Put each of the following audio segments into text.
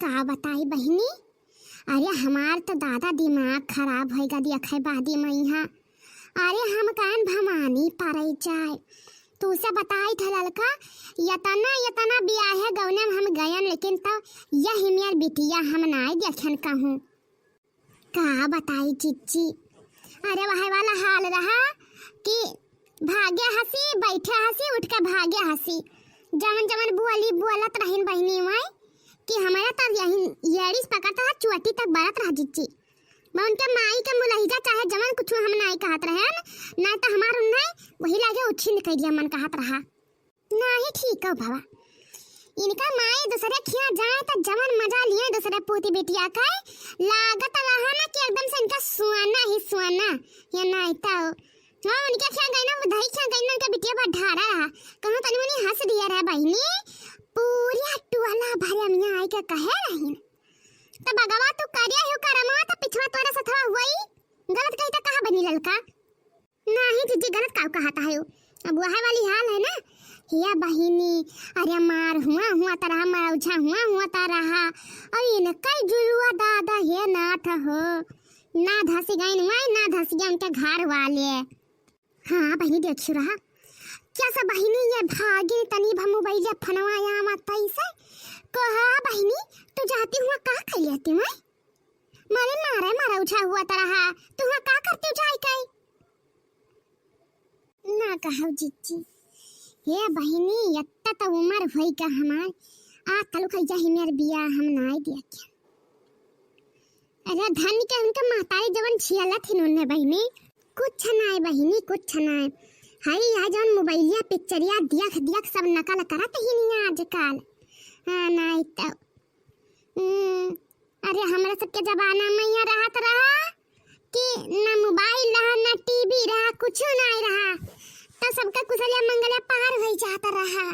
का बताई बहिनी। अरे हमार तो दादा दिमाग खराब होएगा दिया बादी मैहा। अरे हम कान भवानी पारई जाए तो उसे बताई था लड़का यतना बियाह है गौने में हम गयन, लेकिन तो यह मेर बिटिया हम नाई देखन कहूँ का बताई चिच्ची। अरे वह वाला हाल रहा कि भाग्य हंसी बैठे हंसी उठ के भाग्य हंसी जमन जमन बुअलत रहीन बहिनी माई कि हमारा तब यही येड़ीस पकड़ता है चुअटी तक बरत रहा जिच्ची। मैं उनके माई के मुलहिजा चाहे जमन कुछ हम नाई कहत रहे ना तो हमार उन्हें वही लागे उछी निकल दिया मन कहत रहा ना ही ठीक है बाबा। इनका माई दूसरे खिया जाए तो जमन मजा लिए दूसरे पोती बेटिया का लागत रहा ना कि एकदम से इनका सुआना ही सुआना या ना तो हाँ उनके क्या गई ना बधाई क्या गई ना उनका बिटिया पर ढारा रहा कहूँ तनी मनी हंस दिया रहा बहिनी पूरी टुवाला भरिया मियाँ आई के कहे रही तो भगवा तू करिया हो करमा तो पिछवा तोरा सथवा हुई गलत कही तो कहा बनी ललका नहीं जीजी गलत काउ कहता है अब वह वाली हाल है ना हिया बहिनी। अरे मार हुआ तरह मौझा हुआ तरह और इनका जुलुआ दादा हे नाथ हो ना धसी गई ना धसी गई उनके घर वाले। हाँ बहिनी देखियो रहा क्या सब बहिनी ये भागे तनी भमु बैजा फनवाया मत ऐसे कहा बहिनी तू जाती हुआ का कर लेती मैं मारे मारा उठा हुआ तरह तू का करती जाई कई ना कहौ जिच्ची हे बहिनी यत्ता तो उम्र होई का हमार आ तलु खई जाहि मेर बिया हम नाई दिया क्या। अरे धन के उनके मातारी जवन छियाला थी उन्ने बहिनी कुछ नाई बहिनी कुछ नाई हाय यहाँ जवन मोबाइलिया पिक्चरिया दिया सब नकल करत ही नहीं आजकल। हाँ नाई तो अरे हमरा सबके जमाना में यहाँ रहत रहा कि ना मोबाइल रहा ना टीवी रहा कुछ नहीं रहा तो सबका कुशलिया मंगलिया पार हो जाता रहा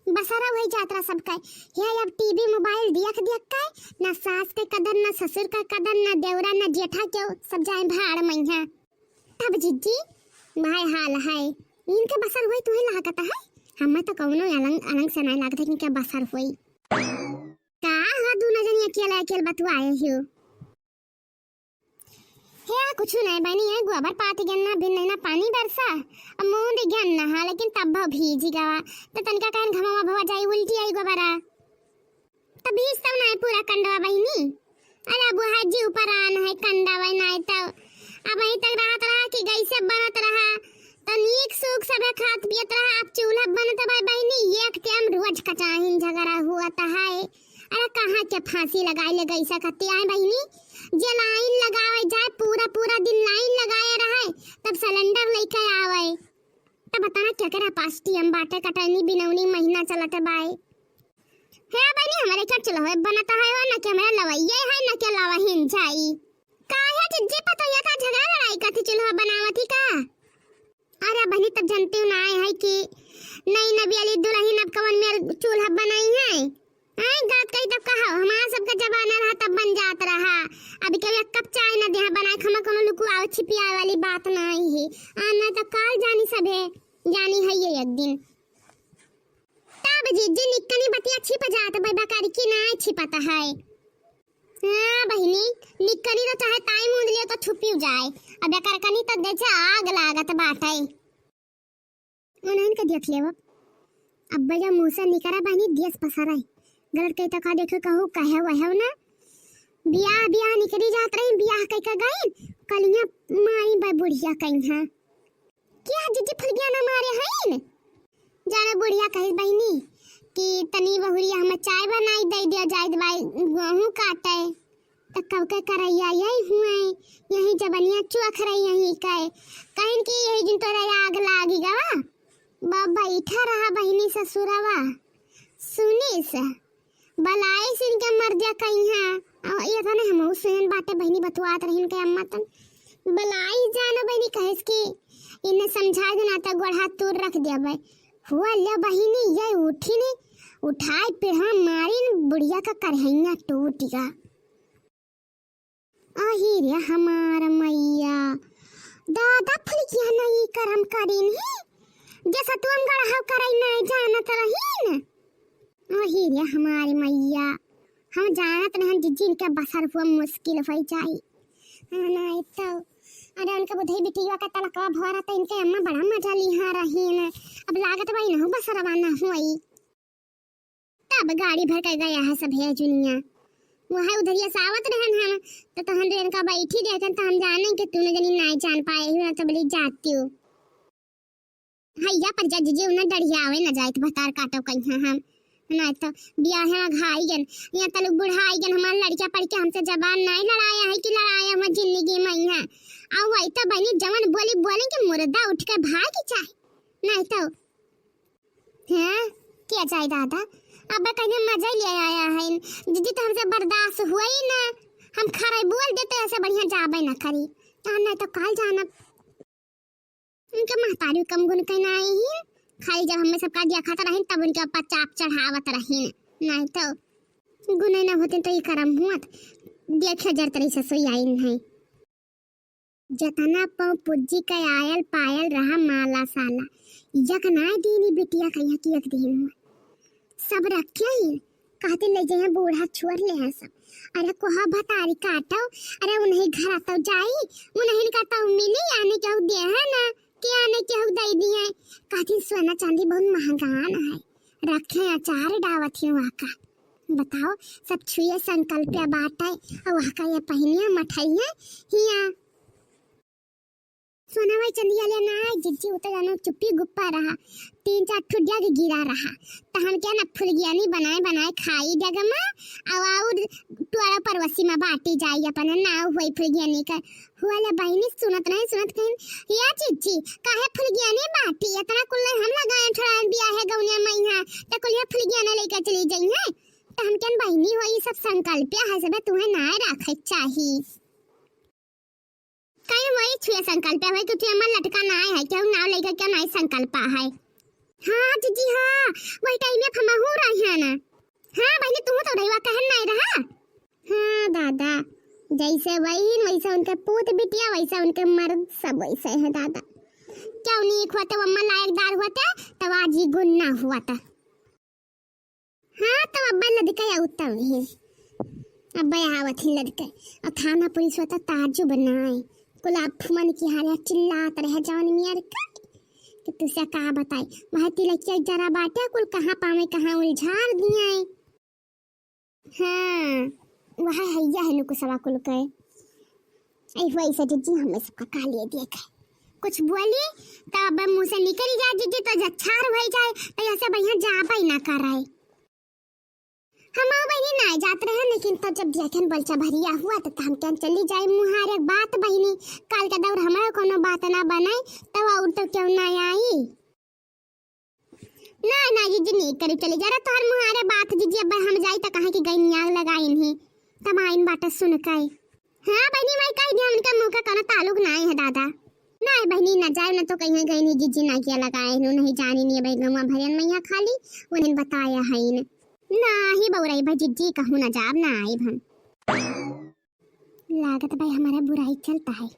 बसरा हो जाता रहा सबका। ये अब टीवी मोबाइल देख के ना सास के कदर ना ससुर का कदर ना देवरा ना जेठा के सब जाए भाड़ मैया तब जिज्जी भाई हाल है इनके बसर हुई तुम्हें लागत है हमें तो कौनो अलंग से नहीं लागत है कि क्या बसर हुई का हा दोनों जन अकेले बतवाए हो हे कुछ नहीं बनी है गोबर पाती गन्ना बिन ना पानी बरसा अब मुंह दे गन्ना हा लेकिन तब भीजी गवा तो तनका कहन घमवा भवा जाई उल्टी आई गोबरा तब भीज तो नहीं पूरा कंडवा बहिनी। अरे अब हाजी ऊपर आन है कंडवा नहीं तो अब वहीं तक रहा कि गई से बनत रहा तो नीक सुख सब खात पियत रहा अब चूल्हा बनत भाई बहिनी एक टाइम रोज कचाहिन झगड़ा हुआ था है। अरे कहाँ के फांसी लगाए ले गई सकती है बहिनी जे लाइन लगावे जाए पूरा दिन लाइन लगाए रहे तब सिलेंडर लेके आवे तब बताना क्या करा पास्टी हम बाटे कटनी बिनौनी महीना चलत बाई है बहिनी हमारे क्या चलो है बनता है ना कि हमारा लवैया है ना क्या लवहिन जाई काहे जिज्जी पता या का झगड़ा लड़ाई का थी चूल्हा बनावती का। अरे बहनी तब जानती हूँ ना है कि नई नबी अली दुल्हन अब कवन में चूल्हा बनाई है गलत कही तब कहा हमारा सबका जमाना रहा तब बन जात रहा अभी कभी कप चाय ना दे बनाए खमा कोनो लुकु आओ छिपी आए वाली बात नहीं है आना तो काल जानी सबे जानी है ये एक दिन तब जिज्जी निकनी बतिया छिप जात भाई बकारी की ना छिपता है। हाँ बहिनी निकली तो चाहे टाइम उंद लियो तो छुपी जाए अब बेकार कनी तो देखे आग लागत बाटे उन्हन के देख लेव अब भैया मुंह से निकरा बहिनी देश पसरा गलत कही तो का देखो कहू कहे वह ना बियाह निकली जात रही बियाह कई का गई कलिया माई बा बुढ़िया कहीं हां क्या जिज्जी फलगिया ना मारे हईन जाने बुढ़िया कही बहिनी कि तनी बहुरिया हम चाय बनाई दे दिया जाए दवाई गेहूं काटे तो कब के करैया यही हुए यही जबनिया चुख रही यही कहे कहीं की यही दिन तोरा आग लागी गवा बाबा इठा रहा बहिनी ससुरवा सुनी से बलाई सिन के मर जा कहीं हां ये था ना हम सुन बाटे बहिनी बतवात रहिन के अम्मा तन बलाई जानो बहिनी कहेस की इन्हें समझा देना तो गोड़ा तोड़ रख दिया भाई हुआ ले बहिनी ये उठी नहीं उठाए पे हम मारी बुढ़िया का करहैया टूट गया। आही रे हमारा मैया दादा फुलकिया नहीं करम करीन ही जैसा तू हम गढ़ा करई नहीं जानत रहीन। आही रे हमारी मैया हम जानत नहीं जिज्जी इनका बसर हुआ मुश्किल हो जाई। नहीं तो अरे उनका बुधई बिटिया का तलकवा भरा तो इनके अम्मा बड़ा मजा लिहा रही न। अब लागत भाई ना बसरवा ना हुई तब गाड़ी भर कर गया है सब है जुनिया वह उधरिया सावत रहन हम तो तहन रेन का बैठी देखन तो हम जाने कि तूने जनी नहीं जान पाए हो तो बली जाती हो हैया पर जिज्जी उन्हें डरिया आवे न जाए तो बतार काटो कहीं हम ना तो बियाह में घाई गन यहाँ तलु बुढ़ाई गन हमार लड़का पढ़ के हमसे जबान नहीं लड़ाया है कि लड़ाया हम जिंदगी में यहाँ आ वही तो बनी जवन बोली बोले कि मुर्दा उठ के भाग चाहे नहीं तो हैं क्या चाहिए दादा अब कहीं मजा ले आया है दीदी तो हमसे बर्दाश्त हुआ ही ना हम खरे बोल देते ऐसे बढ़िया जाबे ना करी नहीं तो काल जाना उनके महतारी कम गुण कहना ही खाली जब हमें सबका दिया खाता रही तब उनके ऊपर चाप चढ़ावत रही नहीं तो गुने न होते तो ये करम हुआ देखे जर तरी से सोई आई नहीं जतना पौ पुज्जी का आयल पायल रहा माला साला यक ना दीनी बिटिया कहिया की एक दिन हुआ सब रखे ही कहते ले जाए बूढ़ा छोड़ ले है सब अरे कोहा भतारी काटो अरे उन्हें घर आता जाई उन्हें का तो मिली आने क्या दे है ना क्या आने क्या दे दिए कहती सोना चांदी बहुत महंगा है रखे अचार डावत ही वहाँ का बताओ सब छुए संकल्प बाटे और वहाँ का ये पहनिया मठाइया हिया सोना भाई चंदिया लेना है जिज्जी उतर जाना चुप्पी गुप्पा रहा 3-4 ठुडिया के गिरा रहा तो हम क्या ना फुलगियानी बनाए बनाए खाई जगह में और टुआरा परवसी में बाटी जाई अपन ना हुई फुलगियानी का हुआ ले बहनी सुनत कहीं या चिज्जी काहे फुलगियानी बाटी इतना कुल हम लगाए थोड़ा बिया है गौनिया मैया तो कुल फुलगियाना लेकर चली जाई है तो हम क्या बहनी होई सब संकल्प है सब तुम्हें ना रखे चाहिए कहीं वही छुए संकल्प है कि तुझे अम्मा लटका ना है क्यों नाव लेकर क्या नहीं संकल्प है हाँ जीजी हाँ वही टाइम में फमा हो रही है ना हाँ बहनी तू तो रहीवा कहन नहीं रहा हाँ दादा जैसे वही वैसे उनके पूत बिटिया वैसे उनके मर्द सब वैसे है दादा क्यों नहीं हुआ तो अम्मा लायकदार हुआ था तब आज ही गुन्ना हुआ था हाँ तो अब्बा लड़का या उत्तम ही अब्बा आवत ही लड़के और थाना पुलिस होता ताजु बनाए गुलाब फुमन की हारे चिल्लात रहे जवन मियार का कि तुसे कहा बताई वह तिलकिया जरा बाटे कुल कहाँ पावे कहाँ उलझार दिए हाँ वह हैया है नुको सवा कुल के ऐ वैसे जिज्जी हमें सबका कालिए देखे कुछ बोली तब मुंह से निकल जाए जिज्जी तो जच्छार हो जाए तो ऐसे बढ़िया जाबा ही ना कराए हम बहनी ना जात रहे लेकिन तब जब जखन बलचा भरिया हुआ तो हम क्या चली जाए मुहार एक बात बहनी काल का दौर हमारा कोनो बात ना बनाए तब और तो क्यों ना आई ना जीजी नहीं करी चली जा रहा तो हर मुहारे बात जीजी अब हम जाई तो कहां की गई नियाग लगाई नहीं तब आइन बात सुन के हां बहनी मैं कह दिया उनका मुंह का कोनो ताल्लुक ना है दादा ना बहनी ना जाए ना तो कहीं गई नहीं जीजी ना किया लगाए नहीं जानी नहीं भाई गवा भरियन मैया खाली उन्हें बताया है ना ही बउराई भाई जिज्जी कहूँ ना जाब ना आई हम लागत भाई हमारा बुराई चलता है।